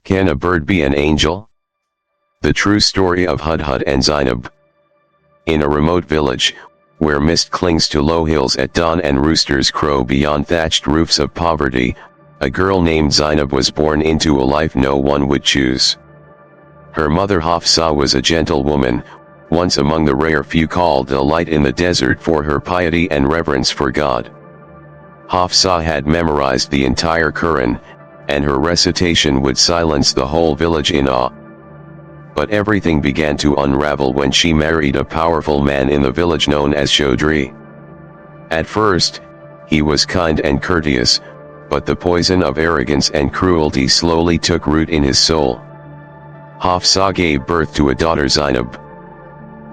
Can a bird be an angel? The true story of Hudhud and Zainab. In a remote village, where mist clings to low hills at dawn and roosters crow beyond thatched roofs of poverty, a girl named Zainab was born into a life no one would choose. Her mother Hafiza was a gentle woman, once among the rare few called a light in the desert for her piety and reverence for God. Hafiza had memorized the entire Qur'an, and her recitation would silence the whole village in awe. But everything began to unravel when she married a powerful man in the village known as Chaudhry. At first, he was kind and courteous, but the poison of arrogance and cruelty slowly took root in his soul. Hafiza gave birth to a daughter Zainab.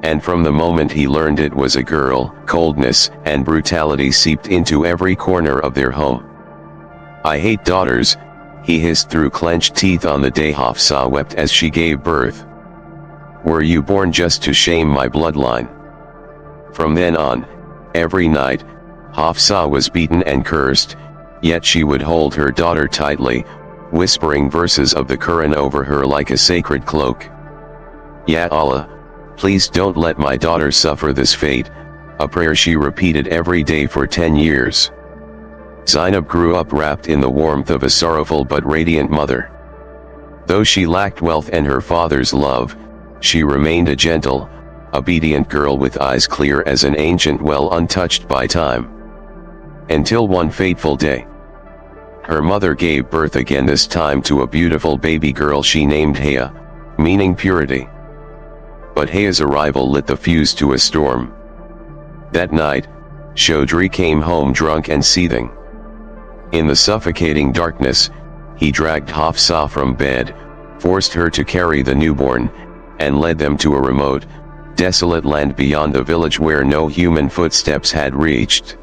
And from the moment he learned it was a girl, coldness and brutality seeped into every corner of their home. "I hate daughters," he hissed through clenched teeth on the day Hafiza wept as she gave birth. "Were you born just to shame my bloodline?" From then on, every night, Hafiza was beaten and cursed, yet she would hold her daughter tightly, whispering verses of the Qur'an over her like a sacred cloak. "Ya Allah, please don't let my daughter suffer this fate," a prayer she repeated every day for 10 years. Zainab grew up wrapped in the warmth of a sorrowful but radiant mother. Though she lacked wealth and her father's love, she remained a gentle, obedient girl with eyes clear as an ancient well untouched by time. Until one fateful day, her mother gave birth again, this time to a beautiful baby girl she named Haya, meaning purity. But Haya's arrival lit the fuse to a storm. That night, Chaudhry came home drunk and seething. In the suffocating darkness, he dragged Hafiza from bed, forced her to carry the newborn, and led them to a remote, desolate land beyond the village where no human footsteps had reached.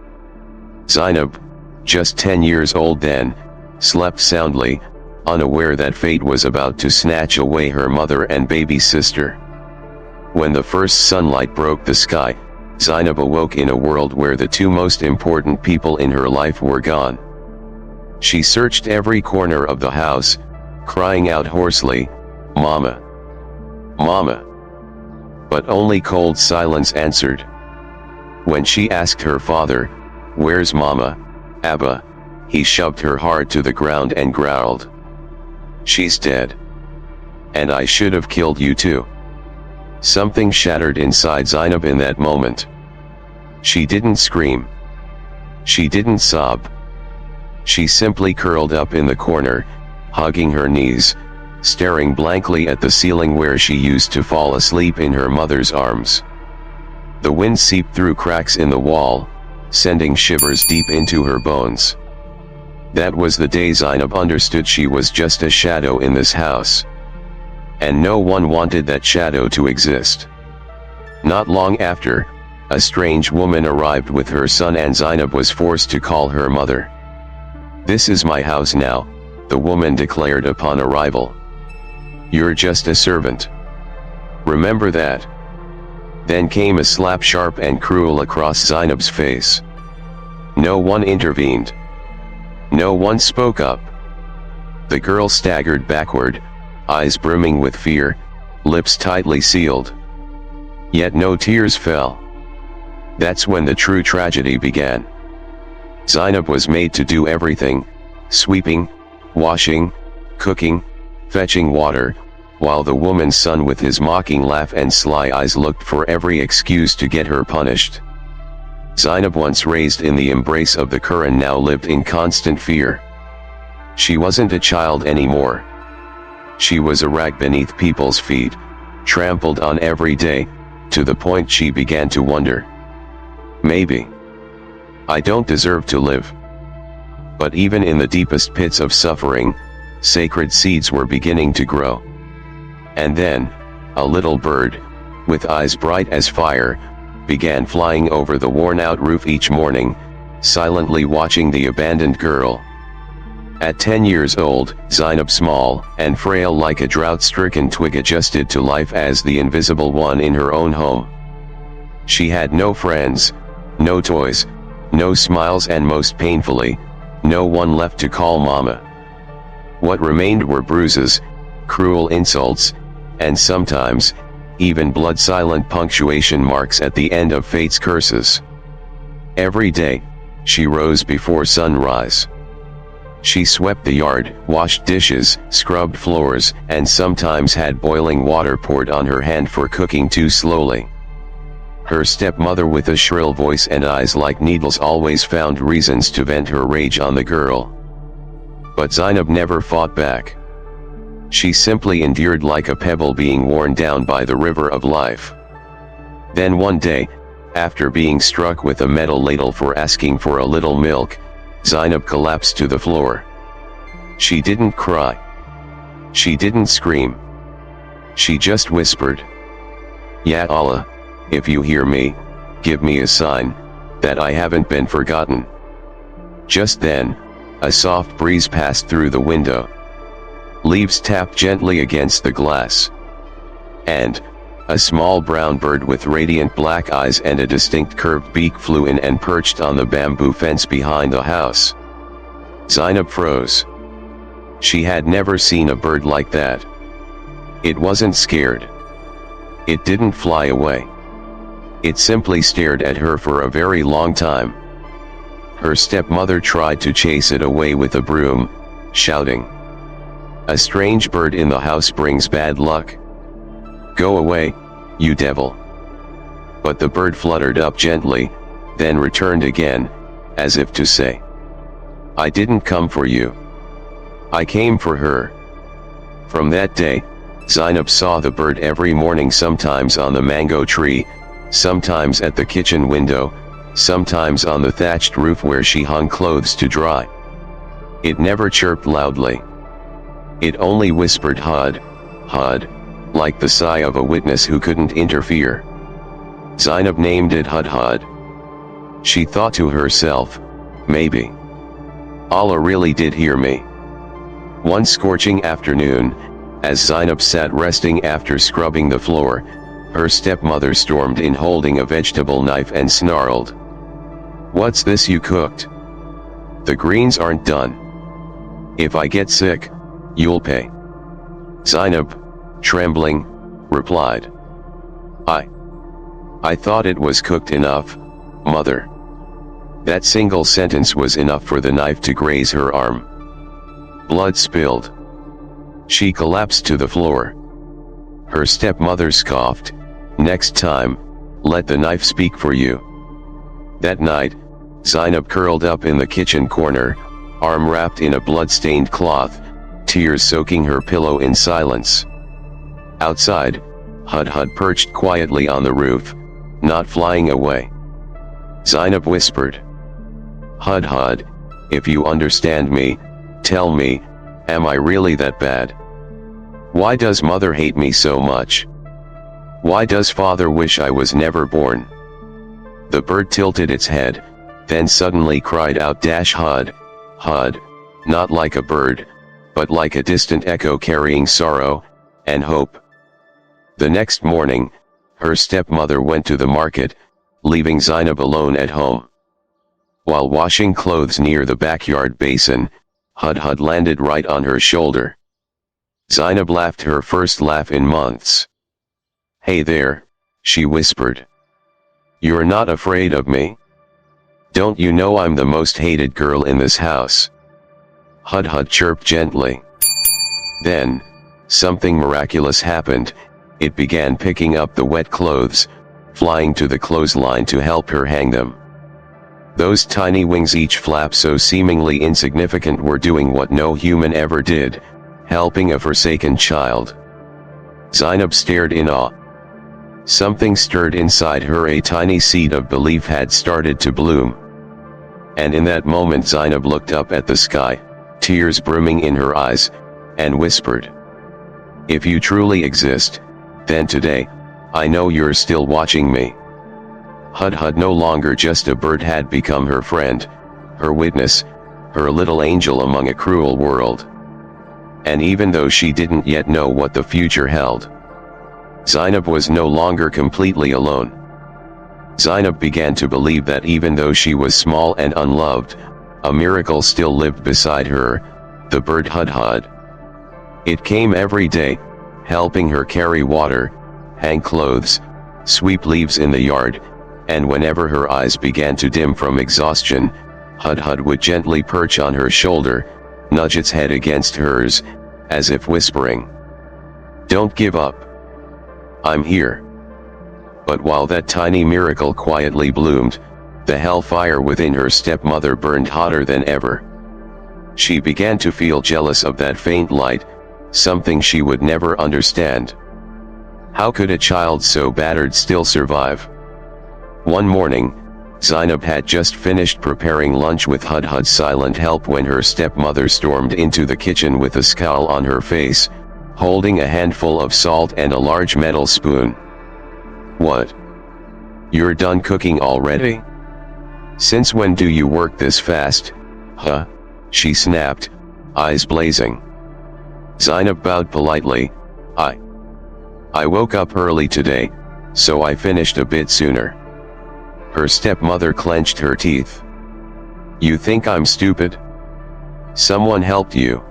Zainab, just 10 years old then, slept soundly, unaware that fate was about to snatch away her mother and baby sister. When the first sunlight broke the sky, Zainab awoke in a world where the two most important people in her life were gone. She searched every corner of the house, crying out hoarsely, "Mama! Mama!" But only cold silence answered. When she asked her father, "Where's Mama, Abba?" he shoved her hard to the ground and growled, "She's dead. And I should have killed you too." Something shattered inside Zainab in that moment. She didn't scream. She didn't sob. She simply curled up in the corner, hugging her knees, staring blankly at the ceiling where she used to fall asleep in her mother's arms. The wind seeped through cracks in the wall, sending shivers deep into her bones. That was the day Zainab understood she was just a shadow in this house. And no one wanted that shadow to exist. Not long after, a strange woman arrived with her son and Zainab was forced to call her mother. "This is my house now," the woman declared upon arrival. "You're just a servant. Remember that." Then came a slap sharp and cruel across Zainab's face. No one intervened. No one spoke up. The girl staggered backward, eyes brimming with fear, lips tightly sealed. Yet no tears fell. That's when the true tragedy began. Zainab was made to do everything: sweeping, washing, cooking, fetching water, while the woman's son with his mocking laugh and sly eyes looked for every excuse to get her punished. Zainab, once raised in the embrace of the Qur'an, now lived in constant fear. She wasn't a child anymore. She was a rag beneath people's feet, trampled on every day, to the point she began to wonder, maybe I don't deserve to live. But even in the deepest pits of suffering, sacred seeds were beginning to grow. And then, a little bird, with eyes bright as fire, began flying over the worn-out roof each morning, silently watching the abandoned girl. At 10 years old, Zainab, small and frail like a drought-stricken twig, adjusted to life as the invisible one in her own home. She had no friends, no toys, no smiles, and most painfully, no one left to call Mama. What remained were bruises, cruel insults, and sometimes, even blood-silent punctuation marks at the end of fate's curses. Every day, she rose before sunrise. She swept the yard, washed dishes, scrubbed floors, and sometimes had boiling water poured on her hand for cooking too slowly. Her stepmother, with a shrill voice and eyes like needles, always found reasons to vent her rage on the girl. But Zainab never fought back. She simply endured like a pebble being worn down by the river of life. Then one day, after being struck with a metal ladle for asking for a little milk, Zainab collapsed to the floor. She didn't cry. She didn't scream. She just whispered, "Ya Allah, if you hear me, give me a sign that I haven't been forgotten." Just then, a soft breeze passed through the window. Leaves tapped gently against the glass. And a small brown bird with radiant black eyes and a distinct curved beak flew in and perched on the bamboo fence behind the house. Zainab froze. She had never seen a bird like that. It wasn't scared. It didn't fly away. It simply stared at her for a very long time. Her stepmother tried to chase it away with a broom, shouting, "A strange bird in the house brings bad luck. Go away, you devil." But the bird fluttered up gently, then returned again, as if to say, "I didn't come for you. I came for her." From that day, Zainab saw the bird every morning, sometimes on the mango tree, sometimes at the kitchen window, sometimes on the thatched roof where she hung clothes to dry. It never chirped loudly. It only whispered "Hud, Hud," like the sigh of a witness who couldn't interfere. Zainab named it Hudhud. She thought to herself, maybe Allah really did hear me. One scorching afternoon, as Zainab sat resting after scrubbing the floor, her stepmother stormed in holding a vegetable knife and snarled, "What's this you cooked? The greens aren't done. If I get sick, you'll pay." Zainab, trembling, replied, I thought it was cooked enough, mother." That single sentence was enough for the knife to graze her arm. Blood spilled. She collapsed to the floor. Her stepmother scoffed, "Next time, let the knife speak for you." That night, Zainab curled up in the kitchen corner, arm wrapped in a blood-stained cloth, tears soaking her pillow in silence. Outside, Hudhud perched quietly on the roof, not flying away. Zainab whispered, "Hudhud, if you understand me, tell me, am I really that bad? Why does mother hate me so much? Why does father wish I was never born?" The bird tilted its head, then suddenly cried out, "Hud, Hud," not like a bird, but like a distant echo carrying sorrow and hope. The next morning, her stepmother went to the market, leaving Zainab alone at home. While washing clothes near the backyard basin, Hudhud landed right on her shoulder. Zainab laughed her first laugh in months. "Hey there," she whispered. "You're not afraid of me? Don't you know I'm the most hated girl in this house?" Hudhud chirped gently. Then, something miraculous happened. It began picking up the wet clothes, flying to the clothesline to help her hang them. Those tiny wings, each flap so seemingly insignificant, were doing what no human ever did, helping a forsaken child. Zainab stared in awe. Something stirred inside her, a tiny seed of belief had started to bloom. And in that moment Zainab looked up at the sky, tears brimming in her eyes, and whispered, "If you truly exist, then today, I know you're still watching me." Hudhud, no longer just a bird, had become her friend, her witness, her little angel among a cruel world. And even though she didn't yet know what the future held, Zainab was no longer completely alone. Zainab began to believe that even though she was small and unloved, a miracle still lived beside her, the bird Hudhud. It came every day, helping her carry water, hang clothes, sweep leaves in the yard, and whenever her eyes began to dim from exhaustion, Hudhud would gently perch on her shoulder, nudge its head against hers, as if whispering, "Don't give up. I'm here." But while that tiny miracle quietly bloomed, the hellfire within her stepmother burned hotter than ever. She began to feel jealous of that faint light, something she would never understand. How could a child so battered still survive? One morning, Zainab had just finished preparing lunch with Hudhud's silent help when her stepmother stormed into the kitchen with a scowl on her face, holding a handful of salt and a large metal spoon. "What? You're done cooking already? Since when do you work this fast, huh?" she snapped, eyes blazing. Zainab bowed politely. I woke up early today, so I finished a bit sooner." Her stepmother clenched her teeth. "You think I'm stupid? Someone helped you."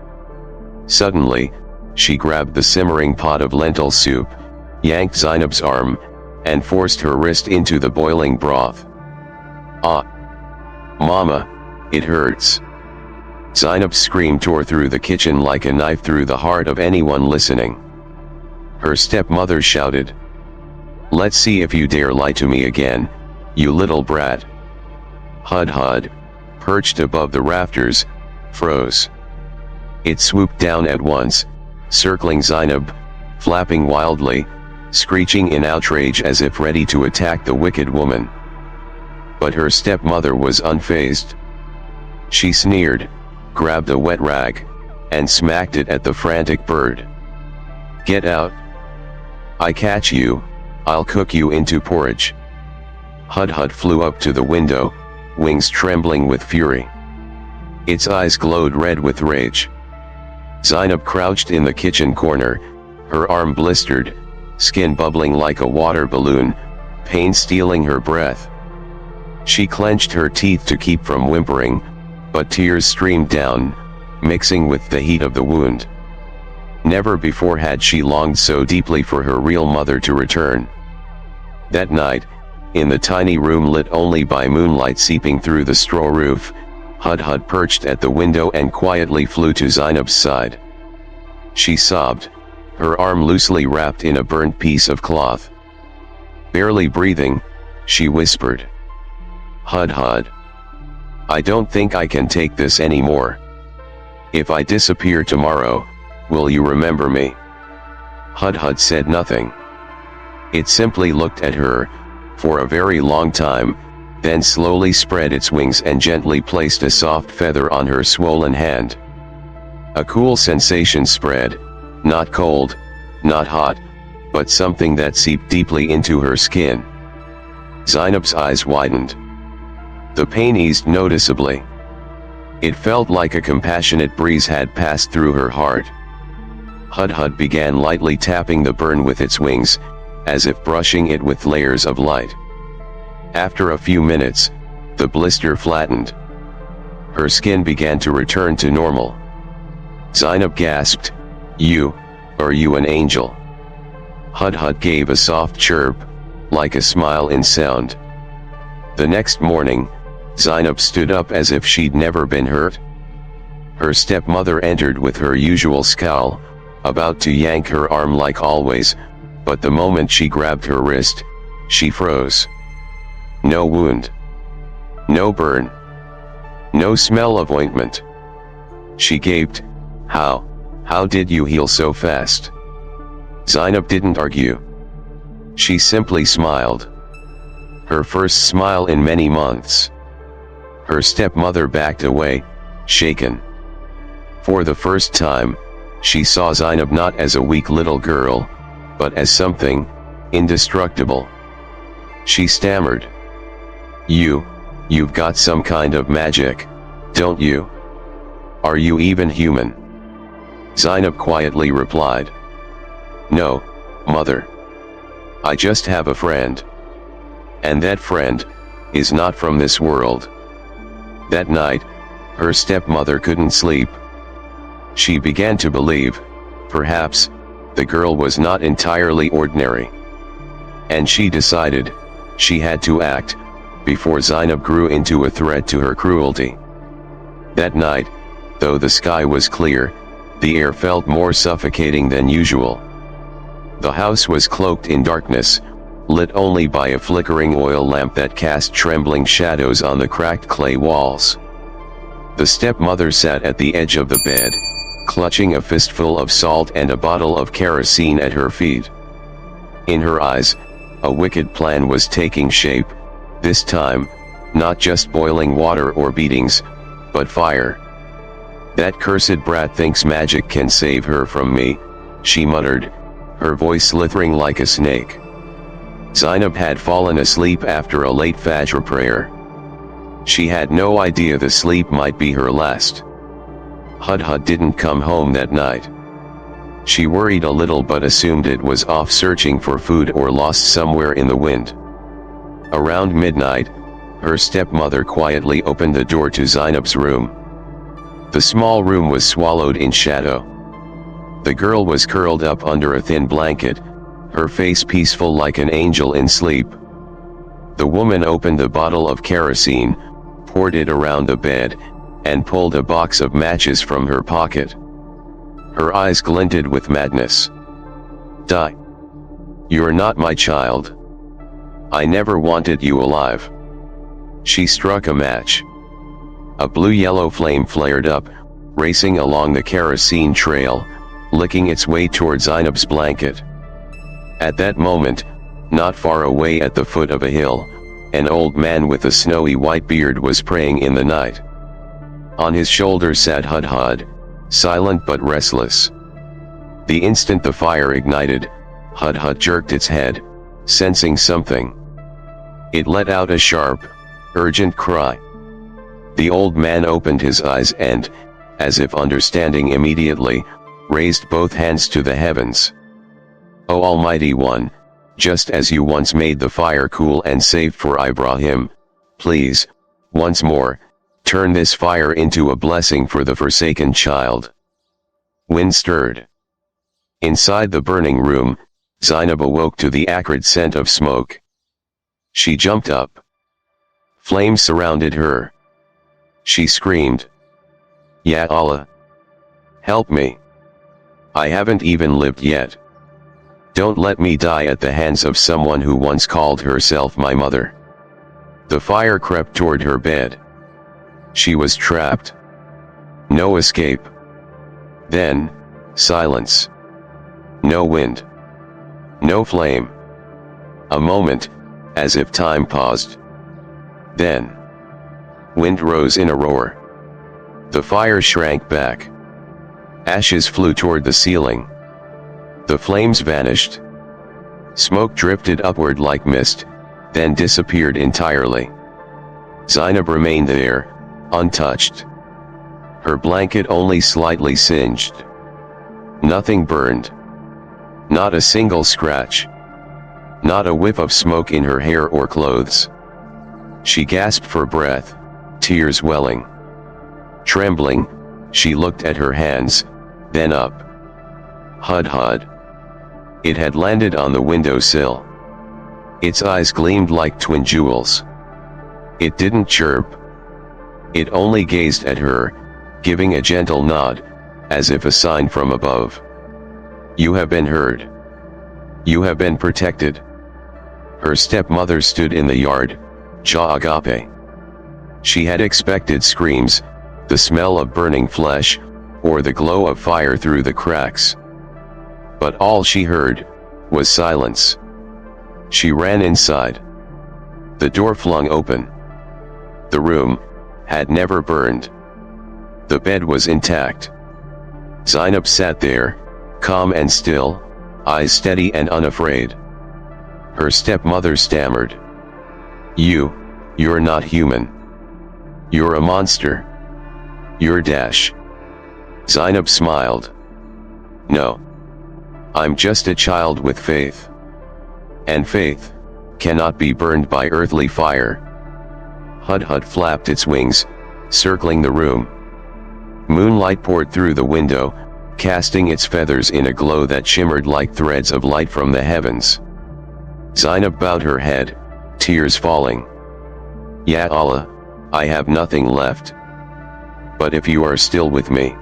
Suddenly, she grabbed the simmering pot of lentil soup, yanked Zainab's arm, and forced her wrist into the boiling broth. "Ah! Mama, it hurts." Zainab's scream tore through the kitchen like a knife through the heart of anyone listening. Her stepmother shouted, "Let's see if you dare lie to me again, you little brat." Hudhud, perched above the rafters, froze. It swooped down at once, circling Zainab, flapping wildly, screeching in outrage as if ready to attack the wicked woman. But her stepmother was unfazed. She sneered, grabbed a wet rag, and smacked it at the frantic bird. "Get out! I catch you, I'll cook you into porridge." Hudhud flew up to the window, wings trembling with fury. Its eyes glowed red with rage. Zainab crouched in the kitchen corner, her arm blistered, skin bubbling like a water balloon, pain stealing her breath. She clenched her teeth to keep from whimpering, but tears streamed down, mixing with the heat of the wound. Never before had she longed so deeply for her real mother to return. That night, in the tiny room lit only by moonlight seeping through the straw roof, Hudhud perched at the window and quietly flew to Zainab's side. She sobbed, her arm loosely wrapped in a burnt piece of cloth. Barely breathing, she whispered, "Hudhud, I don't think I can take this anymore. If I disappear tomorrow, will you remember me?" Hudhud said nothing. It simply looked at her, for a very long time, then slowly spread its wings and gently placed a soft feather on her swollen hand. A cool sensation spread, not cold, not hot, but something that seeped deeply into her skin. Zainab's eyes widened. The pain eased noticeably. It felt like a compassionate breeze had passed through her heart. Hudhud began lightly tapping the burn with its wings, as if brushing it with layers of light. After a few minutes, the blister flattened. Her skin began to return to normal. Zainab gasped, "Are you an angel?" Hudhud gave a soft chirp, like a smile in sound. The next morning, Zainab stood up as if she'd never been hurt. Her stepmother entered with her usual scowl, about to yank her arm like always, but the moment she grabbed her wrist, she froze. No wound. No burn. No smell of ointment. She gaped, How did you heal so fast?" Zainab didn't argue. She simply smiled. Her first smile in many months. Her stepmother backed away, shaken. For the first time, she saw Zainab not as a weak little girl, but as something indestructible. She stammered, You've got some kind of magic, don't you? Are you even human?" Zainab quietly replied, "No, mother. I just have a friend. And that friend is not from this world." That night, her stepmother couldn't sleep. She began to believe, Perhaps, the girl was not entirely ordinary. And she decided, she had to act, before Zainab grew into a threat to her cruelty. That night, though the sky was clear, the air felt more suffocating than usual. The house was cloaked in darkness, lit only by a flickering oil lamp that cast trembling shadows on the cracked clay walls. The stepmother sat at the edge of the bed, clutching a fistful of salt and a bottle of kerosene at her feet. In her eyes, a wicked plan was taking shape, this time, not just boiling water or beatings, but fire. "That cursed brat thinks magic can save her from me," she muttered, her voice slithering like a snake. Zainab had fallen asleep after a late Fajr prayer. She had no idea the sleep might be her last. Hudhud didn't come home that night. She worried a little but assumed it was off searching for food or lost somewhere in the wind. Around midnight, her stepmother quietly opened the door to Zainab's room. The small room was swallowed in shadow. The girl was curled up under a thin blanket, her face peaceful like an angel in sleep. The woman opened a bottle of kerosene, poured it around the bed, and pulled a box of matches from her pocket. Her eyes glinted with madness. "Die. You're not my child. I never wanted you alive." She struck a match. A blue-yellow flame flared up, racing along the kerosene trail, licking its way toward Zainab's blanket. At that moment, not far away at the foot of a hill, an old man with a snowy white beard was praying in the night. On his shoulder sat Hudhud, silent but restless. The instant the fire ignited, Hudhud jerked its head, sensing something. It let out a sharp, urgent cry. The old man opened his eyes and, as if understanding immediately, raised both hands to the heavens. "O Almighty One, just as you once made the fire cool and safe for Ibrahim, please, once more, turn this fire into a blessing for the forsaken child." Wind stirred. Inside the burning room, Zainab awoke to the acrid scent of smoke. She jumped up. Flames surrounded her. She screamed, "Ya Allah! Help me! I haven't even lived yet. Don't let me die at the hands of someone who once called herself my mother." The fire crept toward her bed. She was trapped. No escape. Then, silence. No wind. No flame. A moment, as if time paused. Then, wind rose in a roar. The fire shrank back. Ashes flew toward the ceiling. The flames vanished. Smoke drifted upward like mist, then disappeared entirely. Zainab remained there, untouched. Her blanket only slightly singed. Nothing burned. Not a single scratch. Not a whiff of smoke in her hair or clothes. She gasped for breath, tears welling. Trembling, she looked at her hands, then up. Hudhud. It had landed on the windowsill. Its eyes gleamed like twin jewels. It didn't chirp. It only gazed at her, giving a gentle nod, as if a sign from above. "You have been heard. You have been protected." Her stepmother stood in the yard, jaw agape. She had expected screams, the smell of burning flesh, or the glow of fire through the cracks. But all she heard was silence. She ran inside. The door flung open. The room had never burned. The bed was intact. Zainab sat there, calm and still, eyes steady and unafraid. Her stepmother stammered, You're not human. You're a monster. You're Dash." Zainab smiled. "No. I'm just a child with faith. And faith cannot be burned by earthly fire." Hudhud flapped its wings, circling the room. Moonlight poured through the window, casting its feathers in a glow that shimmered like threads of light from the heavens. Zainab bowed her head, tears falling. Ya Allah, I have nothing left. But if you are still with me,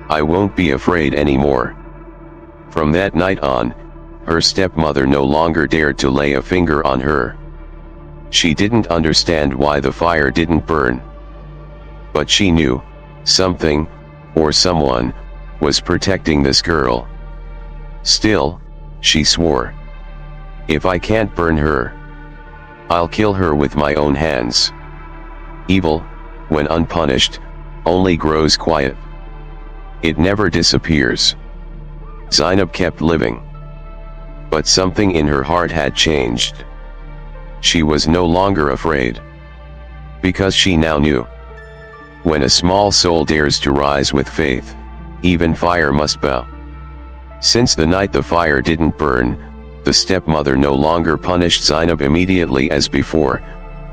I won't be afraid anymore. From that night on, her stepmother no longer dared to lay a finger on her. She didn't understand why the fire didn't burn. But she knew, something, or someone, was protecting this girl. Still, she swore, if I can't burn her, I'll kill her with my own hands. Evil, when unpunished, only grows quiet. It never disappears. Zainab kept living. But something in her heart had changed. She was no longer afraid. Because she now knew. When a small soul dares to rise with faith, even fire must bow. Since the night the fire didn't burn, the stepmother no longer punished Zainab immediately as before,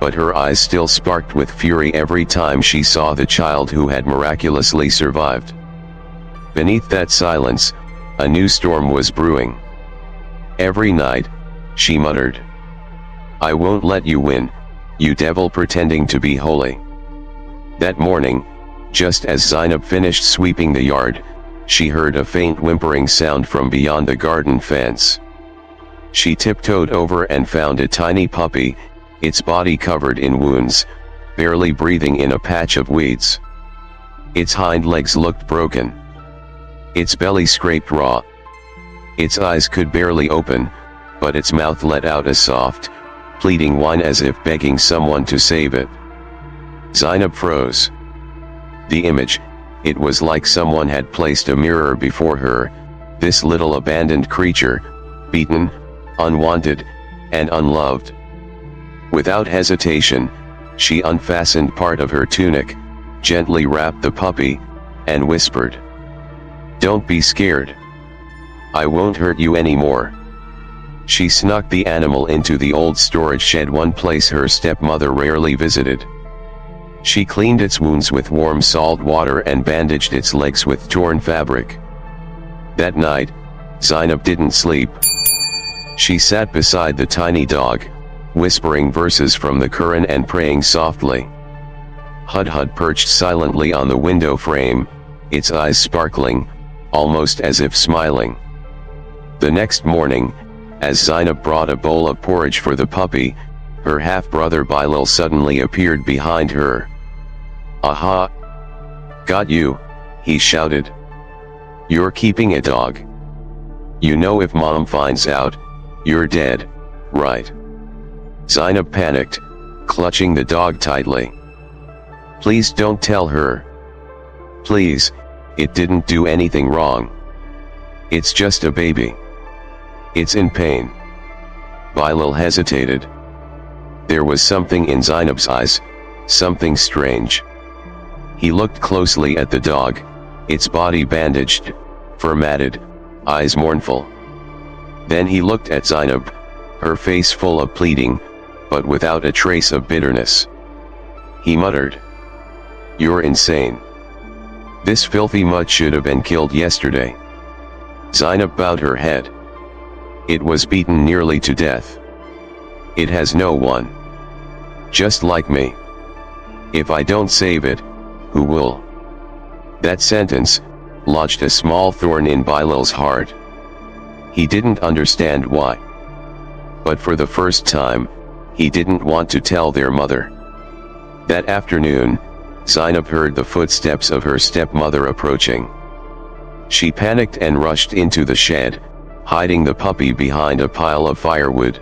but her eyes still sparked with fury every time she saw the child who had miraculously survived. Beneath that silence, a new storm was brewing. Every night, she muttered, I won't let you win, you devil pretending to be holy. That morning, just as Zainab finished sweeping the yard, she heard a faint whimpering sound from beyond the garden fence. She tiptoed over and found a tiny puppy, its body covered in wounds, barely breathing in a patch of weeds. Its hind legs looked broken. Its belly scraped raw. Its eyes could barely open, but its mouth let out a soft, pleading whine as if begging someone to save it. Zainab froze. The image, it was like someone had placed a mirror before her, this little abandoned creature, beaten, unwanted, and unloved. Without hesitation, she unfastened part of her tunic, gently wrapped the puppy, and whispered, Don't be scared. I won't hurt you anymore. She snuck the animal into the old storage shed, one place her stepmother rarely visited. She cleaned its wounds with warm salt water and bandaged its legs with torn fabric. That night, Zainab didn't sleep. She sat beside the tiny dog, whispering verses from the Qur'an and praying softly. Hudhud perched silently on the window frame, its eyes sparkling, almost as if smiling. The next morning, as Zainab brought a bowl of porridge for the puppy, her half-brother Bilal suddenly appeared behind her. Aha! Got you, he shouted. You're keeping a dog. You know if Mom finds out, you're dead, right? Zainab panicked, clutching the dog tightly. Please don't tell her. Please, it didn't do anything wrong. It's just a baby. It's in pain. Bilal hesitated. There was something in Zainab's eyes, something strange. He looked closely at the dog, its body bandaged, fur matted, eyes mournful. Then he looked at Zainab, her face full of pleading, but without a trace of bitterness. He muttered, You're insane. This filthy mutt should have been killed yesterday. Zainab bowed her head. It was beaten nearly to death. It has no one. Just like me. If I don't save it, who will? That sentence lodged a small thorn in Bilal's heart. He didn't understand why. But for the first time, he didn't want to tell their mother. That afternoon, Zainab heard the footsteps of her stepmother approaching. She panicked and rushed into the shed, hiding the puppy behind a pile of firewood.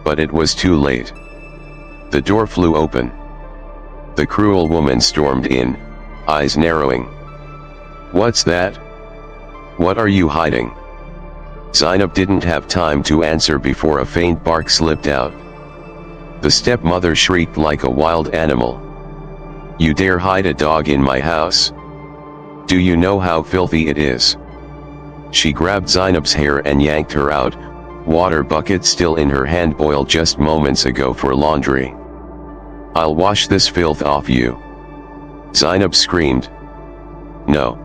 But it was too late. The door flew open. The cruel woman stormed in, eyes narrowing. What's that? What are you hiding? Zainab didn't have time to answer before a faint bark slipped out. The stepmother shrieked like a wild animal. You dare hide a dog in my house? Do you know how filthy it is? She grabbed Zainab's hair and yanked her out, water bucket still in her hand boiled just moments ago for laundry. I'll wash this filth off you. Zainab screamed. No.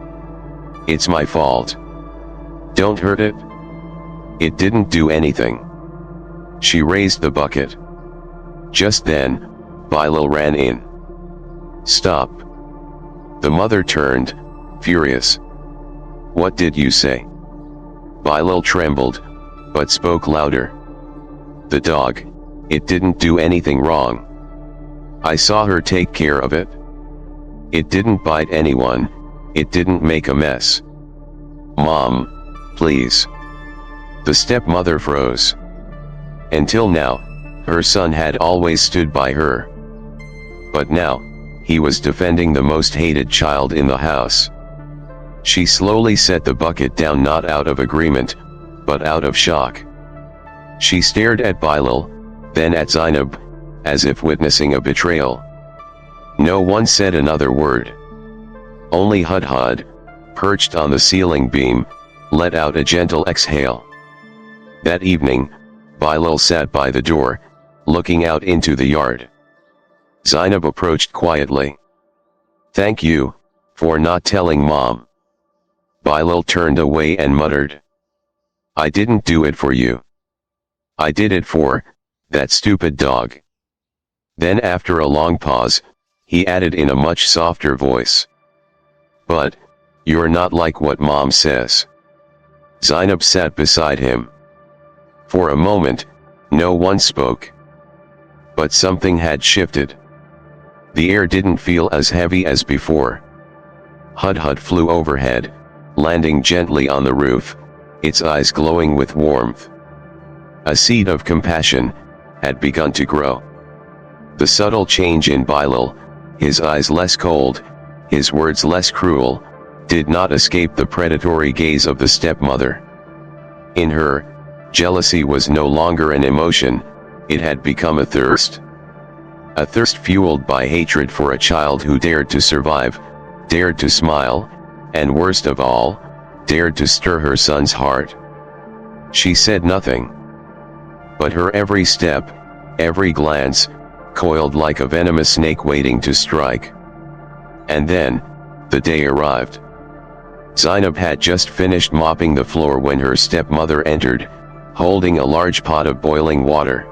It's my fault. Don't hurt it. It didn't do anything. She raised the bucket. Just then, Bilal ran in. Stop. The mother turned, furious. What did you say? Bilal trembled, but spoke louder. The dog, it didn't do anything wrong. I saw her take care of it. It didn't bite anyone, it didn't make a mess. Mom, please. The stepmother froze. Until now, her son had always stood by her. But now, he was defending the most hated child in the house. She slowly set the bucket down, not out of agreement, but out of shock. She stared at Bilal, then at Zainab, as if witnessing a betrayal. No one said another word. Only Hudhud, perched on the ceiling beam, let out a gentle exhale. That evening, Bilal sat by the door, looking out into the yard. Zainab approached quietly. Thank you, for not telling Mom. Bilal turned away and muttered. I didn't do it for you. I did it for that stupid dog. Then after a long pause, he added in a much softer voice. But, you're not like what Mom says. Zainab sat beside him. For a moment, no one spoke. But something had shifted. The air didn't feel as heavy as before. Hudhud flew overhead, landing gently on the roof, its eyes glowing with warmth. A seed of compassion had begun to grow. The subtle change in Bilal, his eyes less cold, his words less cruel, did not escape the predatory gaze of the stepmother. In her, jealousy was no longer an emotion, it had become a thirst. A thirst fueled by hatred for a child who dared to survive, dared to smile, and worst of all, dared to stir her son's heart. She said nothing. But her every step, every glance, coiled like a venomous snake waiting to strike. And then, the day arrived. Zainab had just finished mopping the floor when her stepmother entered, holding a large pot of boiling water.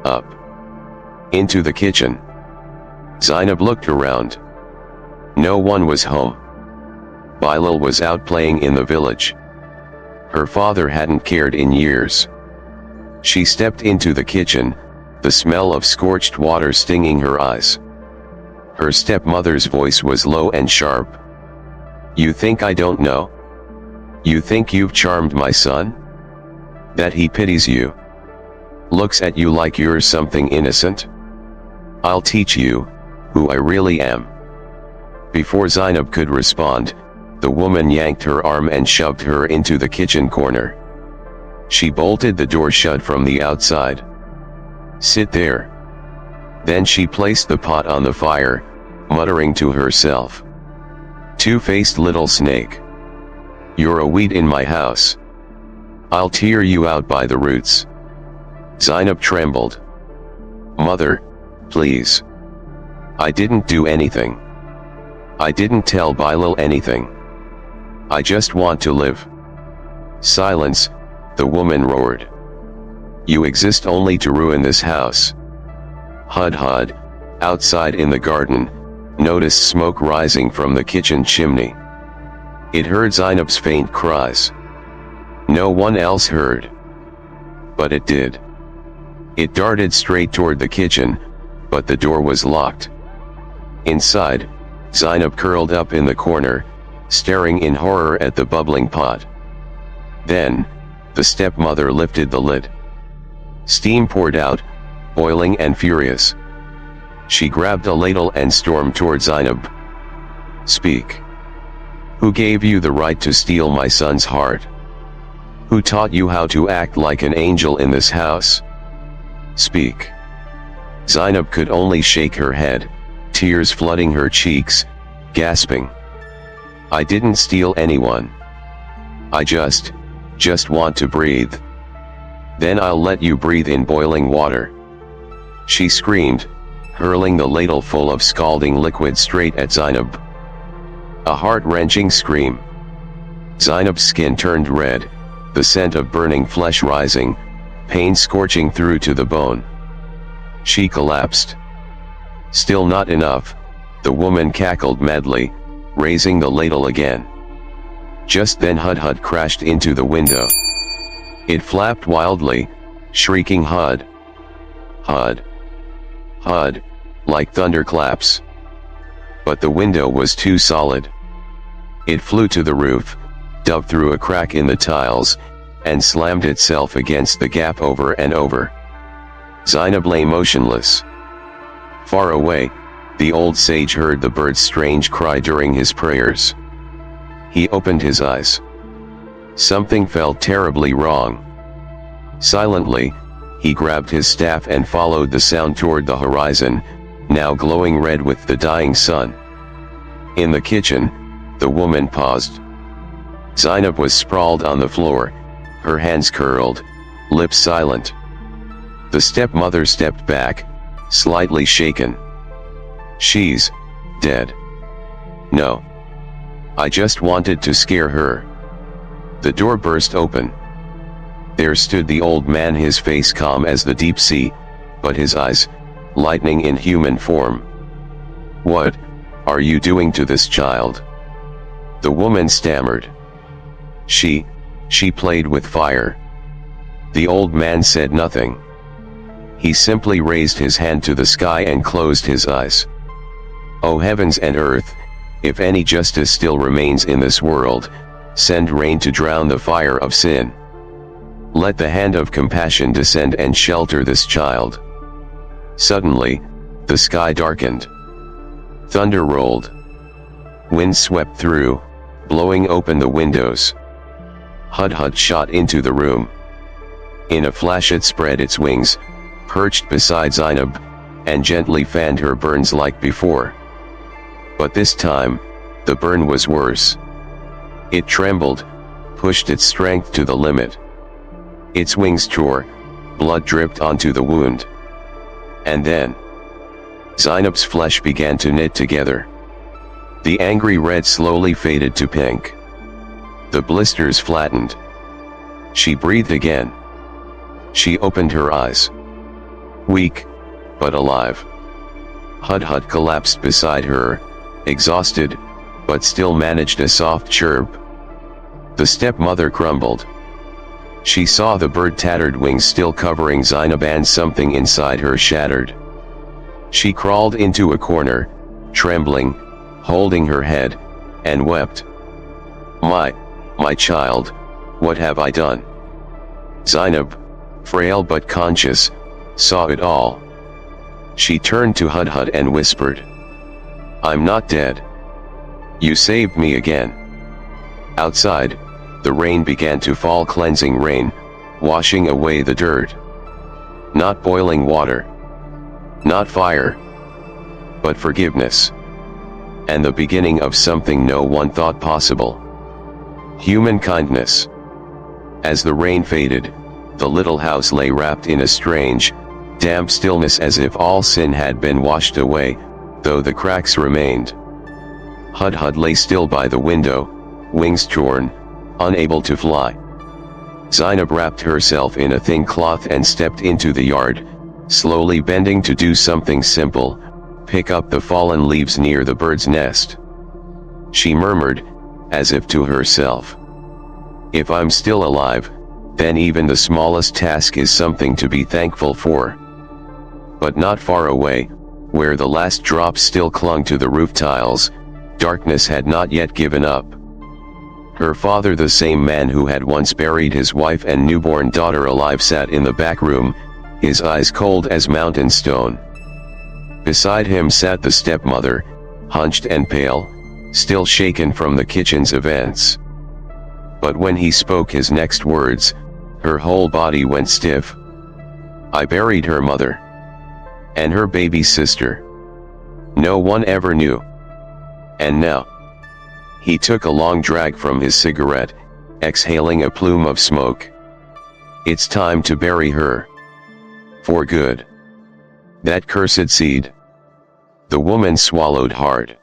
Up. Into the kitchen. Zainab looked around. No one was home. Bilal was out playing in the village. Her father hadn't cared in years. She stepped into the kitchen, the smell of scorched water stinging her eyes. Her stepmother's voice was low and sharp. You think I don't know? You think you've charmed my son? That he pities you? Looks at you like you're something innocent? I'll teach you who I really am. Before Zainab could respond, the woman yanked her arm and shoved her into the kitchen corner. She bolted the door shut from the outside. Sit there. Then she placed the pot on the fire, muttering to herself. Two-faced little snake. You're a weed in my house. I'll tear you out by the roots. Zainab trembled. Mother, please. I didn't do anything. I didn't tell Bilal anything. I just want to live. Silence, the woman roared. You exist only to ruin this house. Hudhud, outside in the garden, noticed smoke rising from the kitchen chimney. It heard Zainab's faint cries. No one else heard. But it did. It darted straight toward the kitchen, but the door was locked. Inside, Zainab curled up in the corner, staring in horror at the bubbling pot. Then, the stepmother lifted the lid. Steam poured out, boiling and furious. She grabbed a ladle and stormed toward Zainab. Speak. Who gave you the right to steal my son's heart? Who taught you how to act like an angel in this house? Speak. Zainab could only shake her head, tears flooding her cheeks, gasping. I didn't steal anyone. I just want to breathe. Then I'll let you breathe in boiling water. She screamed, hurling the ladle full of scalding liquid straight at Zainab. A heart-wrenching scream. Zainab's skin turned red, the scent of burning flesh rising, pain scorching through to the bone. She collapsed. Still not enough, the woman cackled madly, raising the ladle again. Just then Hudhud crashed into the window. It flapped wildly, shrieking Hud, Hud, Hud, like thunderclaps. But the window was too solid. It flew to the roof, dove through a crack in the tiles, and slammed itself against the gap over and over. Zainab lay motionless. Far away, the old sage heard the bird's strange cry during his prayers. He opened his eyes. Something felt terribly wrong. Silently, he grabbed his staff and followed the sound toward the horizon, now glowing red with the dying sun. In the kitchen, the woman paused. Zainab was sprawled on the floor, her hands curled, lips silent. The stepmother stepped back, slightly shaken. "She's dead." "No. I just wanted to scare her." The door burst open. There stood the old man, his face calm as the deep sea, but his eyes, lightning in human form. "What are you doing to this child?" The woman stammered. She played with fire." The old man said nothing. He simply raised his hand to the sky and closed his eyes. "O heavens and earth, if any justice still remains in this world, send rain to drown the fire of sin. Let the hand of compassion descend and shelter this child." Suddenly, the sky darkened. Thunder rolled. Wind swept through, blowing open the windows. Hudhud shot into the room. In a flash it spread its wings, perched beside Zainab, and gently fanned her burns like before. But this time, the burn was worse. It trembled, pushed its strength to the limit. Its wings tore, blood dripped onto the wound. And then, Zainab's flesh began to knit together. The angry red slowly faded to pink. The blisters flattened. She breathed again. She opened her eyes. Weak, but alive. Hudhud collapsed beside her, exhausted, but still managed a soft chirp. The stepmother crumbled. She saw the bird tattered wings still covering Zainab and something inside her shattered. She crawled into a corner, trembling, holding her head, and wept. My child, what have I done?" Zainab, frail but conscious, saw it all. She turned to Hudhud and whispered, "I'm not dead. You saved me again." Outside, the rain began to fall, cleansing rain, washing away the dirt. Not boiling water. Not fire. But forgiveness. And the beginning of something no one thought possible. Human kindness. As the rain faded, the little house lay wrapped in a strange, damp stillness, as if all sin had been washed away, though the cracks remained. Hudhud lay still by the window, wings torn, unable to fly. Zainab wrapped herself in a thin cloth and stepped into the yard, slowly bending to do something simple, pick up the fallen leaves near the bird's nest. She murmured, as if to herself, "If I'm still alive, then even the smallest task is something to be thankful for." But not far away, where the last drops still clung to the roof tiles, darkness had not yet given up. Her father, the same man who had once buried his wife and newborn daughter alive, sat in the back room, his eyes cold as mountain stone. Beside him sat the stepmother, hunched and pale, still shaken from the kitchen's events. But when he spoke his next words, her whole body went stiff. "I buried her mother. And her baby sister. No one ever knew. And now." He took a long drag from his cigarette, exhaling a plume of smoke. "It's time to bury her. For good. That cursed seed." The woman swallowed hard.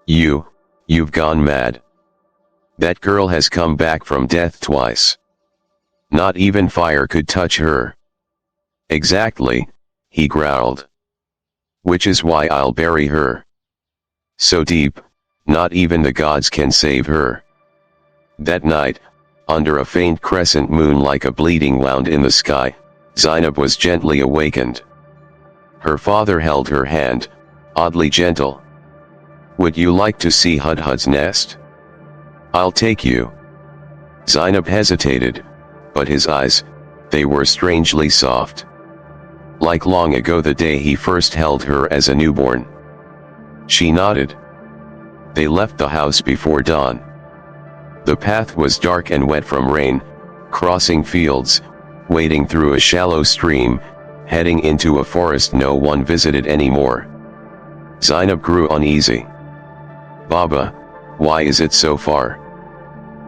You've gone mad." That girl has come back from death twice. Not even fire could touch her. Exactly, he growled. Which is why I'll bury her. So deep, not even the gods can save her. That night, under a faint crescent moon like a bleeding wound in the sky, Zainab was gently awakened. Her father held her hand, oddly gentle. Would you like to see Hudhud's nest? I'll take you. Zainab hesitated, but his eyes, they were strangely soft. Like long ago the day he first held her as a newborn. She nodded. They left the house before dawn. The path was dark and wet from rain, crossing fields, wading through a shallow stream, heading into a forest no one visited anymore. Zainab grew uneasy. Baba, why is it so far?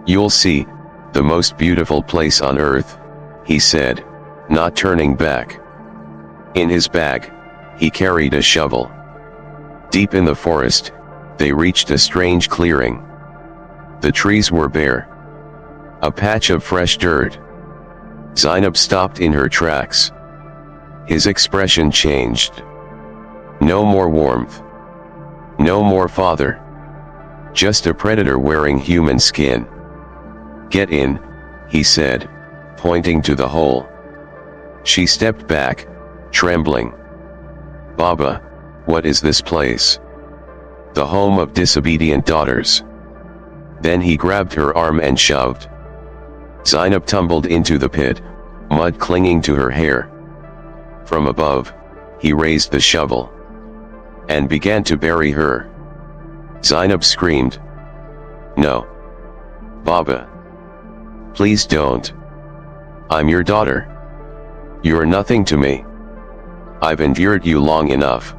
You'll see, the most beautiful place on earth, he said, not turning back. In his bag, he carried a shovel. Deep in the forest, they reached a strange clearing. The trees were bare. A patch of fresh dirt. Zainab stopped in her tracks. His expression changed. No more warmth. No more father. Just a predator wearing human skin. Get in, he said, pointing to the hole. She stepped back, trembling. Baba, what is this place? The home of disobedient daughters. Then he grabbed her arm and shoved. Zainab tumbled into the pit, mud clinging to her hair. From above, he raised the shovel and began to bury her. Zainab screamed. No. Baba. Please don't. I'm your daughter. You're nothing to me. I've endured you long enough.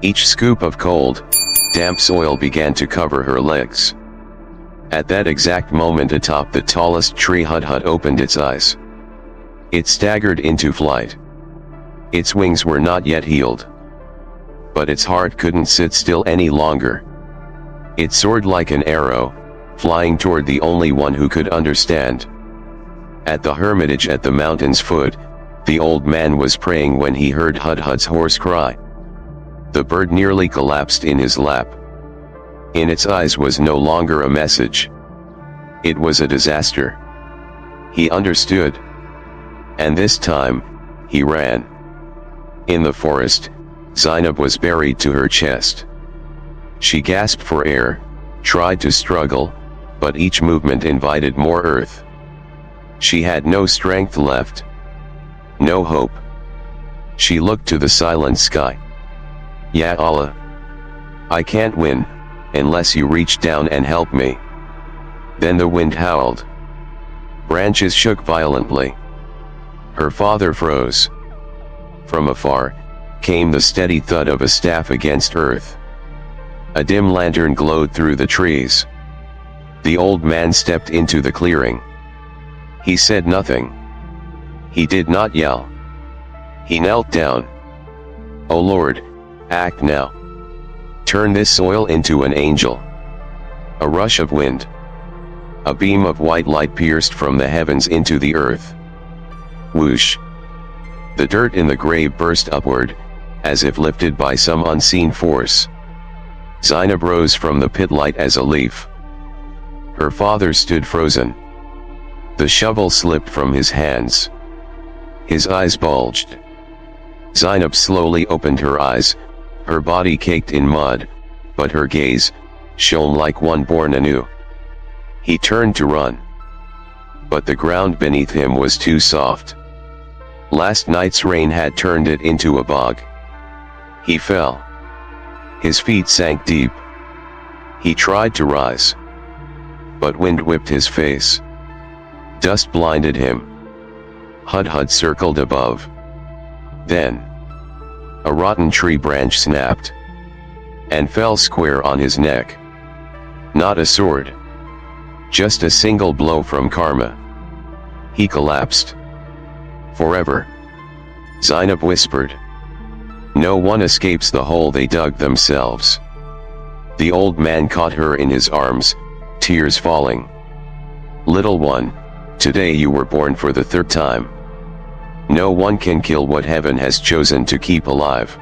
Each scoop of cold, damp soil began to cover her legs. At that exact moment atop the tallest tree Hudhud opened its eyes. It staggered into flight. Its wings were not yet healed. But its heart couldn't sit still any longer. It soared like an arrow, flying toward the only one who could understand. At the hermitage at the mountain's foot, the old man was praying when he heard Hudhud's hoarse cry. The bird nearly collapsed in his lap. In its eyes was no longer a message. It was a disaster. He understood. And this time, he ran. In the forest, Zainab was buried to her chest. She gasped for air, tried to struggle, but each movement invited more earth. She had no strength left. No hope. She looked to the silent sky. Ya Allah. I can't win, unless you reach down and help me. Then the wind howled. Branches shook violently. Her father froze. From afar, came the steady thud of a staff against earth. A dim lantern glowed through the trees. The old man stepped into the clearing. He said nothing. He did not yell. He knelt down. O Lord, act now. Turn this soil into an angel. A rush of wind. A beam of white light pierced from the heavens into the earth. Whoosh. The dirt in the grave burst upward, as if lifted by some unseen force. Zainab rose from the pit light as a leaf. Her father stood frozen. The shovel slipped from his hands. His eyes bulged. Zainab slowly opened her eyes, her body caked in mud, but her gaze shone like one born anew. He turned to run. But the ground beneath him was too soft. Last night's rain had turned it into a bog. He fell. His feet sank deep. He tried to rise. But wind whipped his face. Dust blinded him. Hudhud circled above. Then, a rotten tree branch snapped and fell square on his neck. Not a sword. Just a single blow from karma. He collapsed. Forever. Zainab whispered. No one escapes the hole they dug themselves. The old man caught her in his arms, tears falling. Little one, today you were born for the third time. No one can kill what heaven has chosen to keep alive.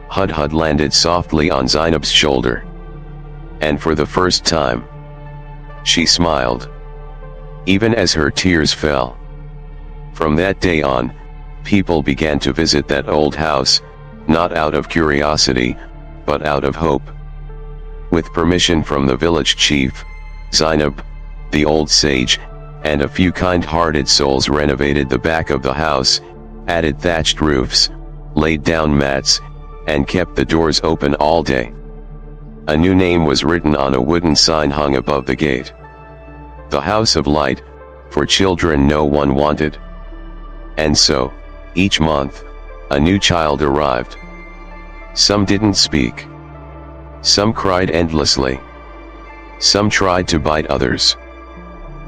Hudhud landed softly on Zainab's shoulder. And for the first time, she smiled, even as her tears fell. From that day on, people began to visit that old house, not out of curiosity, but out of hope. With permission from the village chief, Zainab, the old sage, and a few kind-hearted souls renovated the back of the house, added thatched roofs, laid down mats, and kept the doors open all day. A new name was written on a wooden sign hung above the gate. The House of Light, for children no one wanted. And so, each month, a new child arrived. Some didn't speak. Some cried endlessly. Some tried to bite others.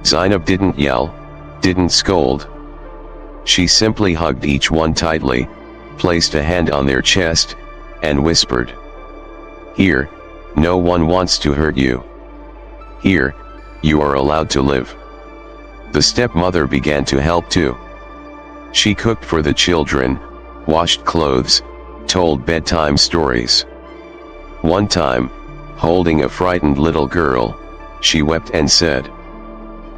Zainab didn't yell, didn't scold. She simply hugged each one tightly, placed a hand on their chest, and whispered, "Here, no one wants to hurt you. Here, you are allowed to live." The stepmother began to help too. She cooked for the children, washed clothes, told bedtime stories. One time, holding a frightened little girl, she wept and said,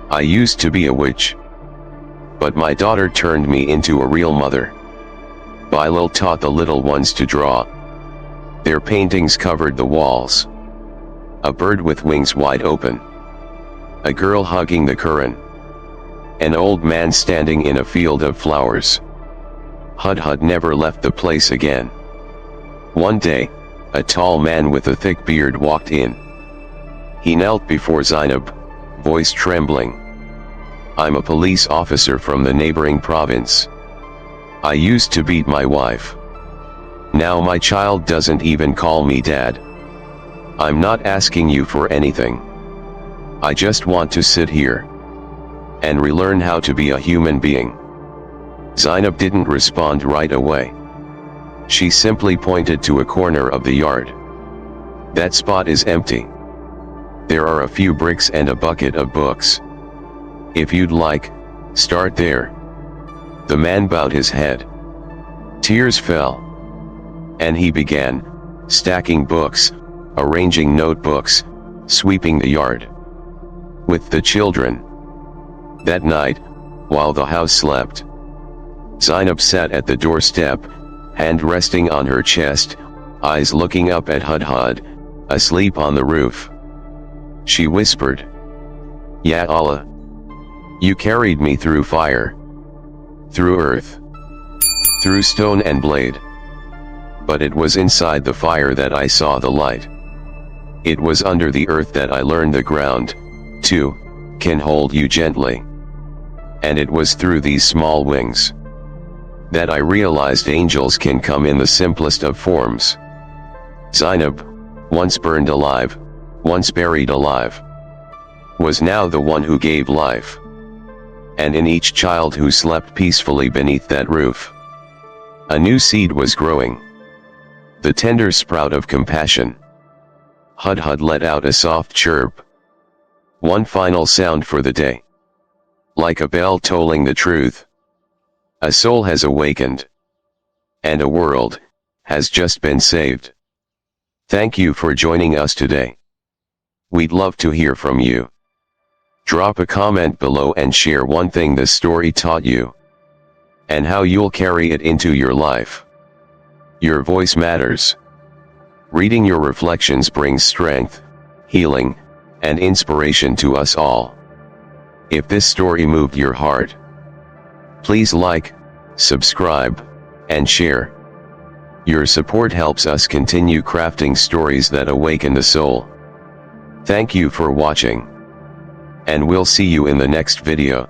"I used to be a witch. But my daughter turned me into a real mother." Bilal taught the little ones to draw. Their paintings covered the walls. A bird with wings wide open. A girl hugging the Qur'an. An old man standing in a field of flowers. Hudhud never left the place again. One day, a tall man with a thick beard walked in. He knelt before Zainab, voice trembling. "I'm a police officer from the neighboring province. I used to beat my wife. Now my child doesn't even call me dad. I'm not asking you for anything. I just want to sit here and relearn how to be a human being." Zainab didn't respond right away. She simply pointed to a corner of the yard. "That spot is empty. There are a few bricks and a bucket of books. If you'd like, start there." The man bowed his head. Tears fell. And he began, stacking books, arranging notebooks, sweeping the yard. With the children. That night, while the house slept, Zainab sat at the doorstep, hand resting on her chest, eyes looking up at Hudhud, asleep on the roof. She whispered, "Ya Allah, you carried me through fire, through earth, through stone and blade. But it was inside the fire that I saw the light. It was under the earth that I learned the ground, too, can hold you gently. And it was through these small wings that I realized angels can come in the simplest of forms." Zainab, once burned alive, once buried alive, was now the one who gave life. And in each child who slept peacefully beneath that roof, a new seed was growing. The tender sprout of compassion. Hudhud let out a soft chirp. One final sound for the day. Like a bell tolling the truth. A soul has awakened. And a world has just been saved. Thank you for joining us today. We'd love to hear from you. Drop a comment below and share one thing this story taught you, and how you'll carry it into your life. Your voice matters. Reading your reflections brings strength, healing, and inspiration to us all. If this story moved your heart, please like, subscribe, and share. Your support helps us continue crafting stories that awaken the soul. Thank you for watching. And we'll see you in the next video.